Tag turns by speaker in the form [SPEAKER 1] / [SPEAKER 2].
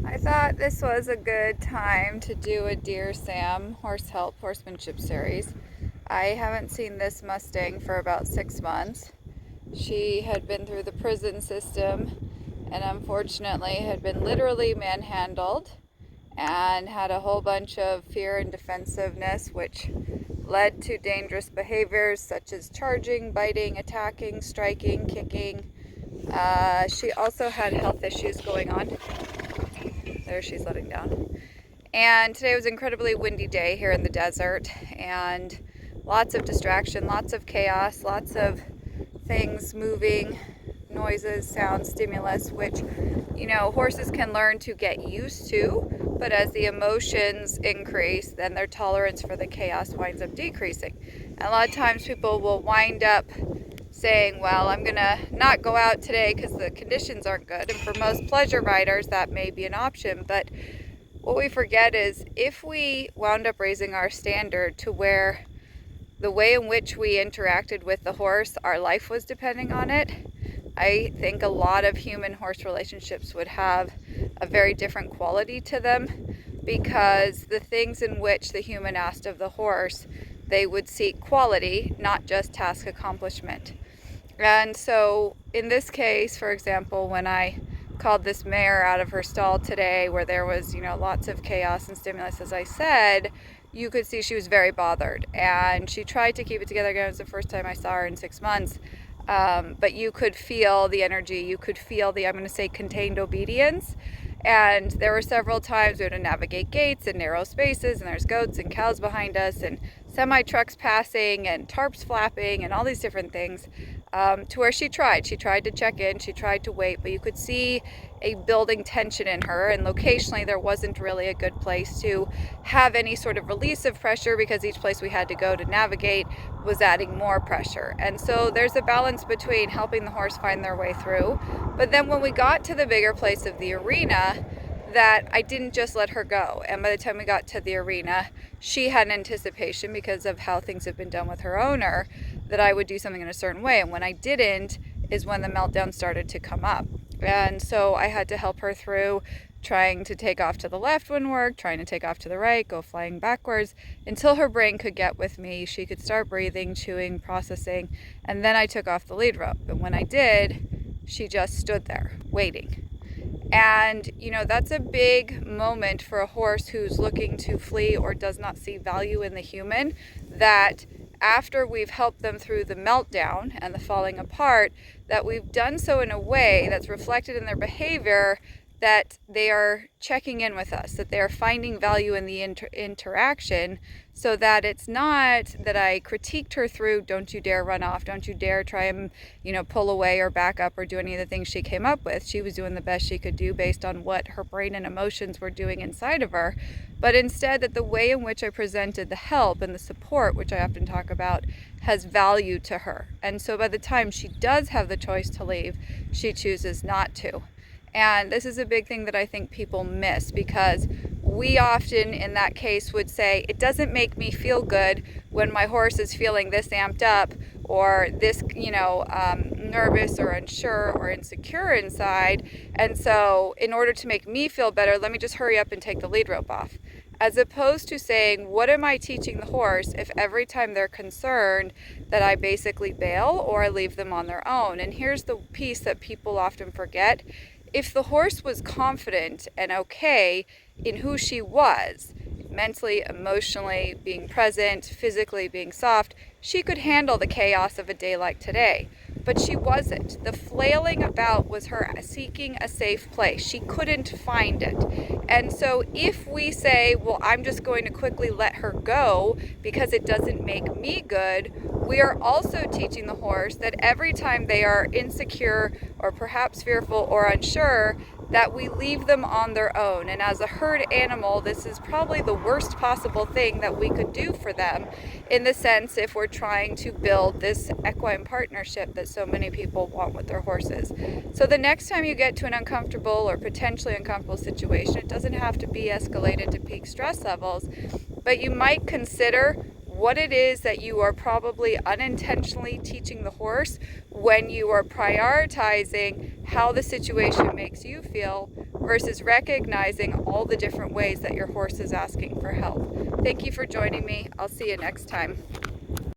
[SPEAKER 1] I thought this was a good time to do a Dear Sam Help Horsemanship series. I haven't seen this Mustang for about 6 months. She had been through the prison system and unfortunately had been literally manhandled and had a whole bunch of fear and defensiveness, which led to dangerous behaviors such as charging, biting, attacking, striking, kicking. She also had health issues going on. There, she's letting down. And today was an incredibly windy day here in the desert, and lots of distraction, lots of chaos, lots of things moving, noises, sounds, stimulus, which, horses can learn to get used to, but as the emotions increase, then their tolerance for the chaos winds up decreasing. And a lot of times people will wind up saying, well, I'm gonna not go out today because the conditions aren't good. And for most pleasure riders, that may be an option, but what we forget is if we wound up raising our standard to where the way in which we interacted with the horse, our life was depending on it, I think a lot of human-horse relationships would have a very different quality to them, because the things in which the human asked of the horse, they would seek quality, not just task accomplishment. And so in this case, for example, when I called this mare out of her stall today where there was, lots of chaos and stimulus, as I said, you could see she was very bothered. And she tried to keep it together again. It was the first time I saw her in 6 months. But you could feel the energy. You could feel the, I'm going to say, contained obedience. And there were several times we had to navigate gates and narrow spaces, and there's goats and cows behind us, and semi-trucks passing, and tarps flapping, and all these different things, to where she tried to check in, she tried to wait, but you could see a building tension in her, and locationally there wasn't really a good place to have any sort of release of pressure, because each place we had to go to navigate was adding more pressure. And so there's a balance between helping the horse find their way through, but then when we got to the bigger place of the arena, that I didn't just let her go. And by the time we got to the arena, she had an anticipation, because of how things have been done with her owner, that I would do something in a certain way. And when I didn't is when the meltdown started to come up. And so I had to help her through trying to take off to the left wouldn't work, trying to take off to the right, go flying backwards, until her brain could get with me. She could start breathing, chewing, processing, and then I took off the lead rope. And when I did, she just stood there waiting. And, that's a big moment for a horse who's looking to flee or does not see value in the human, that after we've helped them through the meltdown and the falling apart, that we've done so in a way that's reflected in their behavior, that they are checking in with us, that they are finding value in the interaction, so that it's not that I critiqued her through, don't you dare run off, don't you dare try and, pull away or back up or do any of the things she came up with. She was doing the best she could do based on what her brain and emotions were doing inside of her. But instead, that the way in which I presented the help and the support, which I often talk about, has value to her. And so by the time she does have the choice to leave, she chooses not to. And this is a big thing that I think people miss, because we often in that case would say, it doesn't make me feel good when my horse is feeling this amped up or this, nervous or unsure or insecure inside. And so in order to make me feel better, let me just hurry up and take the lead rope off. As opposed to saying, what am I teaching the horse if every time they're concerned that I basically bail or I leave them on their own? And here's the piece that people often forget. If the horse was confident and okay in who she was, mentally, emotionally, being present, physically being soft, she could handle the chaos of a day like today. But she wasn't. The flailing about was her seeking a safe place. She couldn't find it. And so if we say, well, I'm just going to quickly let her go because it doesn't make me good, we are also teaching the horse that every time they are insecure or perhaps fearful or unsure, that we leave them on their own. And as a herd animal, this is probably the worst possible thing that we could do for them, in the sense if we're trying to build this equine partnership that so many people want with their horses. So the next time you get to an uncomfortable or potentially uncomfortable situation, it doesn't have to be escalated to peak stress levels, but you might consider what it is that you are probably unintentionally teaching the horse when you are prioritizing how the situation makes you feel versus recognizing all the different ways that your horse is asking for help. Thank you for joining me. I'll see you next time.